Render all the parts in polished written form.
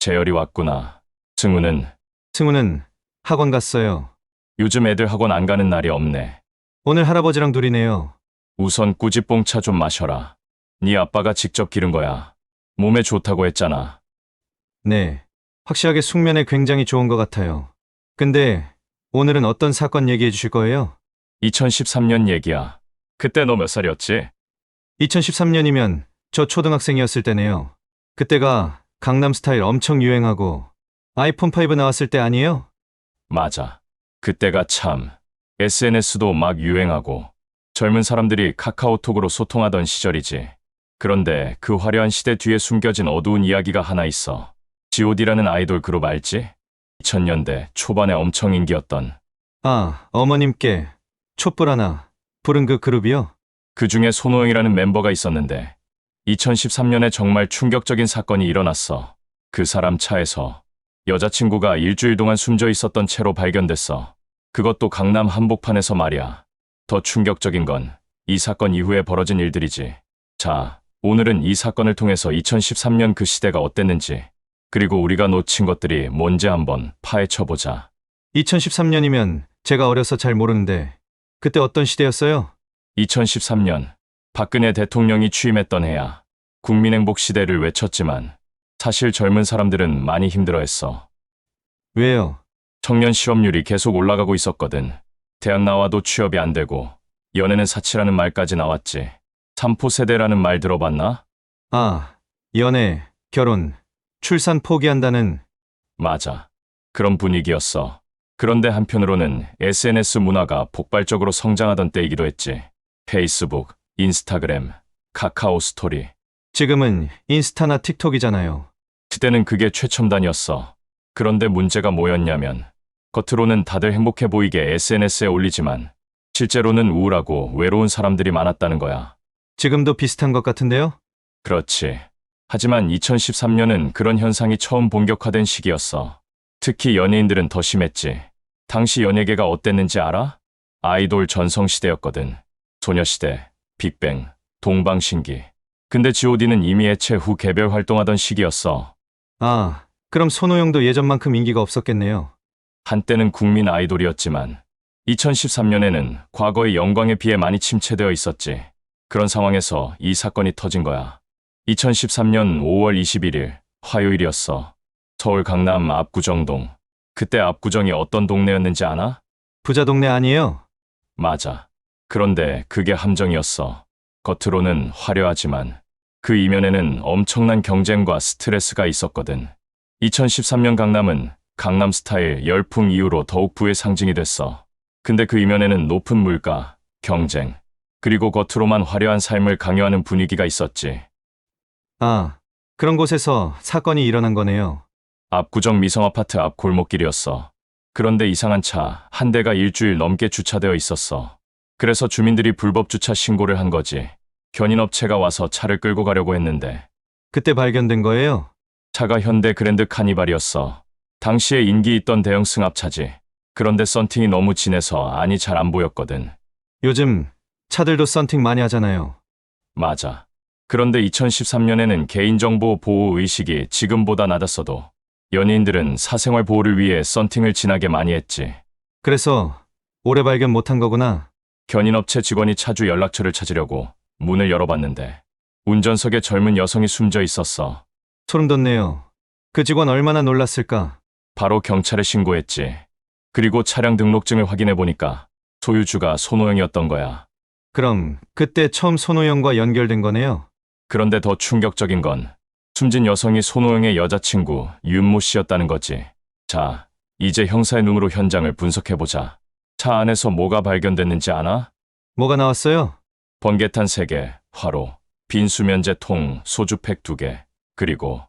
재열이 왔구나. 승우는 승우는 학원 갔어요. 요즘 애들 학원 안 가는 날이 없네. 오늘 할아버지랑 둘이네요. 우선 꾸지뽕차 좀 마셔라. 네 아빠가 직접 기른 거야. 몸에 좋다고 했잖아. 네. 확실하게 숙면에 굉장히 좋은 것 같아요. 근데 오늘은 어떤 사건 얘기해 주실 거예요? 2013년 얘기야. 그때 너 몇 살이었지? 2013년이면 저 초등학생이었을 때네요. 그때가 강남 스타일 엄청 유행하고 아이폰 5 나왔을 때 아니에요? 맞아. 그때가 참 SNS도 막 유행하고 젊은 사람들이 카카오톡으로 소통하던 시절이지. 그런데 그 화려한 시대 뒤에 숨겨진 어두운 이야기가 하나 있어. G.O.D라는 아이돌 그룹 알지? 2000년대 초반에 엄청 인기였던. 아, 어머님께 촛불 하나 부른 그 그룹이요? 그 중에 손호영이라는 멤버가 있었는데 2013년에 정말 충격적인 사건이 일어났어. 그 사람 차에서 여자친구가 일주일 동안 숨져 있었던 채로 발견됐어. 그것도 강남 한복판에서 말이야. 더 충격적인 건 이 사건 이후에 벌어진 일들이지. 자, 오늘은 이 사건을 통해서 2013년 그 시대가 어땠는지, 그리고 우리가 놓친 것들이 뭔지 한번 파헤쳐보자. 2013년이면 제가 어려서 잘 모르는데 그때 어떤 시대였어요? 2013년 박근혜 대통령이 취임했던 해야. 국민행복 시대를 외쳤지만 사실 젊은 사람들은 많이 힘들어했어. 왜요? 청년 실업률이 계속 올라가고 있었거든. 대학 나와도 취업이 안 되고 연애는 사치라는 말까지 나왔지. 삼포 세대라는 말 들어봤나? 아, 연애, 결혼, 출산 포기한다는. 맞아. 그런 분위기였어. 그런데 한편으로는 SNS 문화가 폭발적으로 성장하던 때이기도 했지. 페이스북, 인스타그램, 카카오 스토리. 지금은 인스타나 틱톡이잖아요. 그때는 그게 최첨단이었어. 그런데 문제가 뭐였냐면 겉으로는 다들 행복해 보이게 SNS에 올리지만 실제로는 우울하고 외로운 사람들이 많았다는 거야. 지금도 비슷한 것 같은데요? 그렇지. 하지만 2013년은 그런 현상이 처음 본격화된 시기였어. 특히 연예인들은 더 심했지. 당시 연예계가 어땠는지 알아? 아이돌 전성시대였거든. 소녀시대, 빅뱅, 동방신기. 근데 G.O.D는 이미 해체 후 개별 활동하던 시기였어. 아, 그럼 손호영도 예전만큼 인기가 없었겠네요. 한때는 국민 아이돌이었지만 2013년에는 과거의 영광에 비해 많이 침체되어 있었지. 그런 상황에서 이 사건이 터진 거야. 2013년 5월 21일 화요일이었어. 서울 강남 압구정동. 그때 압구정이 어떤 동네였는지 아나? 부자 동네 아니에요? 맞아. 그런데 그게 함정이었어. 겉으로는 화려하지만 그 이면에는 엄청난 경쟁과 스트레스가 있었거든. 2013년 강남은 강남 스타일 열풍 이후로 더욱 부의 상징이 됐어. 근데 그 이면에는 높은 물가, 경쟁, 그리고 겉으로만 화려한 삶을 강요하는 분위기가 있었지. 아, 그런 곳에서 사건이 일어난 거네요. 압구정 미성아파트 앞 골목길이었어. 그런데 이상한 차 한 대가 일주일 넘게 주차되어 있었어. 그래서 주민들이 불법 주차 신고를 한 거지. 견인업체가 와서 차를 끌고 가려고 했는데 그때 발견된 거예요? 차가 현대 그랜드 카니발이었어. 당시에 인기 있던 대형 승합차지. 그런데 썬팅이 너무 진해서 안이 잘 안 보였거든. 요즘 차들도 썬팅 많이 하잖아요. 맞아. 그런데 2013년에는 개인정보 보호 의식이 지금보다 낮았어도 연예인들은 사생활 보호를 위해 썬팅을 진하게 많이 했지. 그래서 오래 발견 못한 거구나. 견인업체 직원이 차주 연락처를 찾으려고 문을 열어봤는데 운전석에 젊은 여성이 숨져 있었어. 소름 돋네요. 그 직원 얼마나 놀랐을까? 바로 경찰에 신고했지. 그리고 차량 등록증을 확인해 보니까 소유주가 손호영이었던 거야. 그럼 그때 처음 손호영과 연결된 거네요. 그런데 더 충격적인 건 숨진 여성이 손호영의 여자친구 윤모 씨였다는 거지. 자, 이제 형사의 눈으로 현장을 분석해보자. 차 안에서 뭐가 발견됐는지 아나? 뭐가 나왔어요? 번개탄 3개, 화로, 빈 수면제 통, 소주팩 2개, 그리고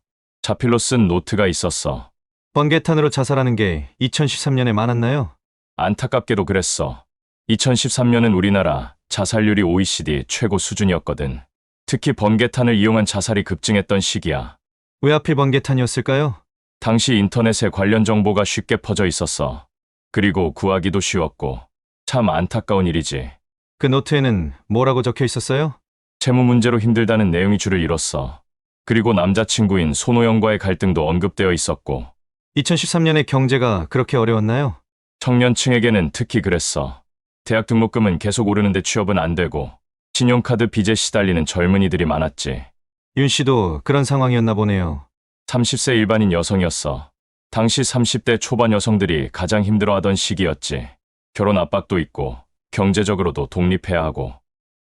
자필로 쓴 노트가 있었어. 번개탄으로 자살하는 게 2013년에 많았나요? 안타깝게도 그랬어. 2013년은 우리나라 자살률이 OECD 최고 수준이었거든. 특히 번개탄을 이용한 자살이 급증했던 시기야. 왜 하필 번개탄이었을까요? 당시 인터넷에 관련 정보가 쉽게 퍼져 있었어. 그리고 구하기도 쉬웠고. 참 안타까운 일이지. 그 노트에는 뭐라고 적혀 있었어요? 채무 문제로 힘들다는 내용이 줄을 이뤘어. 그리고 남자친구인 손호영과의 갈등도 언급되어 있었고 2013년에 경제가 그렇게 어려웠나요? 청년층에게는 특히 그랬어. 대학 등록금은 계속 오르는데 취업은 안 되고 신용카드 빚에 시달리는 젊은이들이 많았지. 윤 씨도 그런 상황이었나 보네요. 30세 일반인 여성이었어. 당시 30대 초반 여성들이 가장 힘들어하던 시기였지. 결혼 압박도 있고 경제적으로도 독립해야 하고.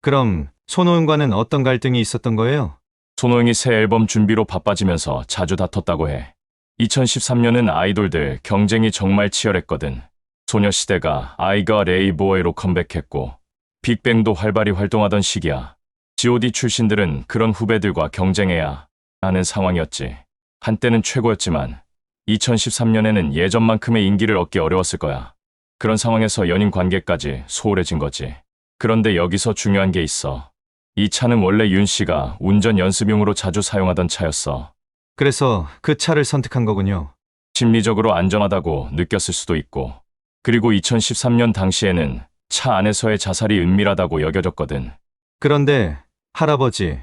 그럼 손호은과는 어떤 갈등이 있었던 거예요? 손호영이 새 앨범 준비로 바빠지면서 자주 다퉜다고 해. 2013년은 아이돌들 경쟁이 정말 치열했거든. 소녀시대가 I Got a Boy로 컴백했고 빅뱅도 활발히 활동하던 시기야. G.O.D 출신들은 그런 후배들과 경쟁해야 하는 상황이었지. 한때는 최고였지만 2013년에는 예전만큼의 인기를 얻기 어려웠을 거야. 그런 상황에서 연인 관계까지 소홀해진 거지. 그런데 여기서 중요한 게 있어. 이 차는 원래 윤 씨가 운전 연습용으로 자주 사용하던 차였어. 그래서 그 차를 선택한 거군요. 심리적으로 안전하다고 느꼈을 수도 있고. 그리고 2013년 당시에는 차 안에서의 자살이 은밀하다고 여겨졌거든. 그런데 할아버지,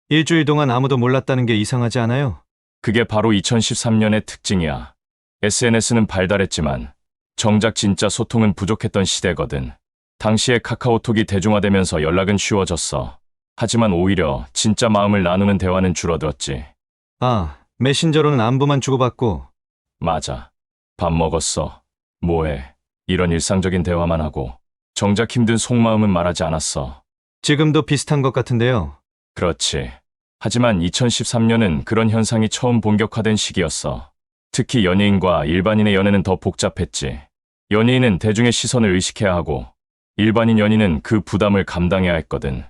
일주일 동안 아무도 몰랐다는 게 이상하지 않아요? 그게 바로 2013년의 특징이야. SNS는 발달했지만 정작 진짜 소통은 부족했던 시대거든. 당시에 카카오톡이 대중화되면서 연락은 쉬워졌어. 하지만 오히려 진짜 마음을 나누는 대화는 줄어들었지. 아, 메신저로는 안부만 주고받고. 맞아. 밥 먹었어. 뭐해. 이런 일상적인 대화만 하고 정작 힘든 속마음은 말하지 않았어. 지금도 비슷한 것 같은데요. 그렇지. 하지만 2013년은 그런 현상이 처음 본격화된 시기였어. 특히 연예인과 일반인의 연애는 더 복잡했지. 연예인은 대중의 시선을 의식해야 하고 일반인 연인은 그 부담을 감당해야 했거든.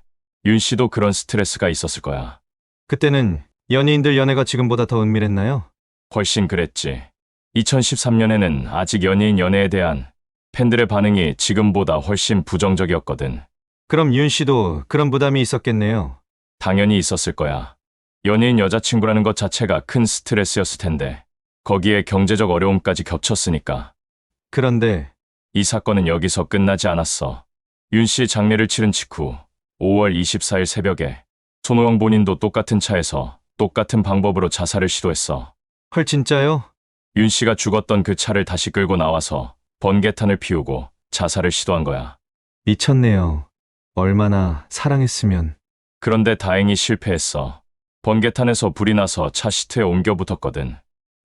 윤 씨도 그런 스트레스가 있었을 거야. 그때는 연예인들 연애가 지금보다 더 은밀했나요? 훨씬 그랬지. 2013년에는 아직 연예인 연애에 대한 팬들의 반응이 지금보다 훨씬 부정적이었거든. 그럼 윤 씨도 그런 부담이 있었겠네요. 당연히 있었을 거야. 연예인 여자친구라는 것 자체가 큰 스트레스였을 텐데 거기에 경제적 어려움까지 겹쳤으니까. 그런데 이 사건은 여기서 끝나지 않았어. 윤 씨 장례를 치른 직후 5월 24일 새벽에 손호영 본인도 똑같은 차에서 똑같은 방법으로 자살을 시도했어. 헐 진짜요? 윤 씨가 죽었던 그 차를 다시 끌고 나와서 번개탄을 피우고 자살을 시도한 거야. 미쳤네요. 얼마나 사랑했으면. 그런데 다행히 실패했어. 번개탄에서 불이 나서 차 시트에 옮겨 붙었거든.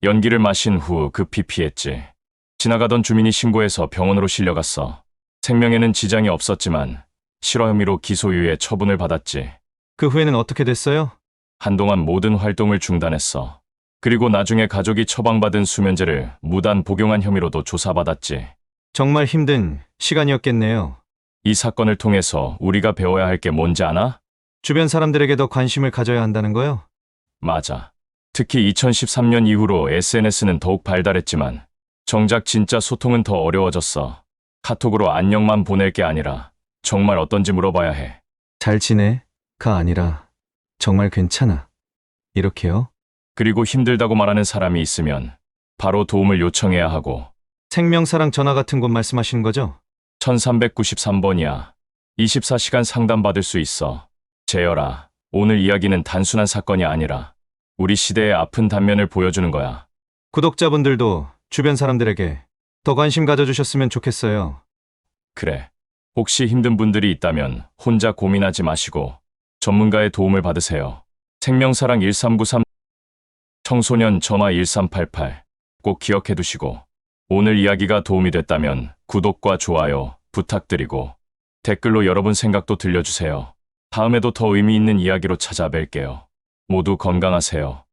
연기를 마신 후 급히 피했지. 지나가던 주민이 신고해서 병원으로 실려갔어. 생명에는 지장이 없었지만 실화 혐의로 기소유예 처분을 받았지. 그 후에는 어떻게 됐어요? 한동안 모든 활동을 중단했어. 그리고 나중에 가족이 처방받은 수면제를 무단 복용한 혐의로도 조사받았지. 정말 힘든 시간이었겠네요. 이 사건을 통해서 우리가 배워야 할 게 뭔지 아나? 주변 사람들에게 더 관심을 가져야 한다는 거요? 맞아. 특히 2013년 이후로 SNS는 더욱 발달했지만 정작 진짜 소통은 더 어려워졌어. 카톡으로 안녕만 보낼 게 아니라 정말 어떤지 물어봐야 해. 잘 지내? 가 아니라 정말 괜찮아. 이렇게요? 그리고 힘들다고 말하는 사람이 있으면 바로 도움을 요청해야 하고. 생명사랑 전화 같은 곳 말씀하시는 거죠? 1393번이야. 24시간 상담받을 수 있어. 재열아, 오늘 이야기는 단순한 사건이 아니라 우리 시대의 아픈 단면을 보여주는 거야. 구독자분들도 주변 사람들에게 더 관심 가져주셨으면 좋겠어요. 그래. 혹시 힘든 분들이 있다면 혼자 고민하지 마시고 전문가의 도움을 받으세요. 생명사랑 1393 청소년 전화 1388 꼭 기억해 두시고 오늘 이야기가 도움이 됐다면 구독과 좋아요 부탁드리고 댓글로 여러분 생각도 들려주세요. 다음에도 더 의미 있는 이야기로 찾아뵐게요. 모두 건강하세요.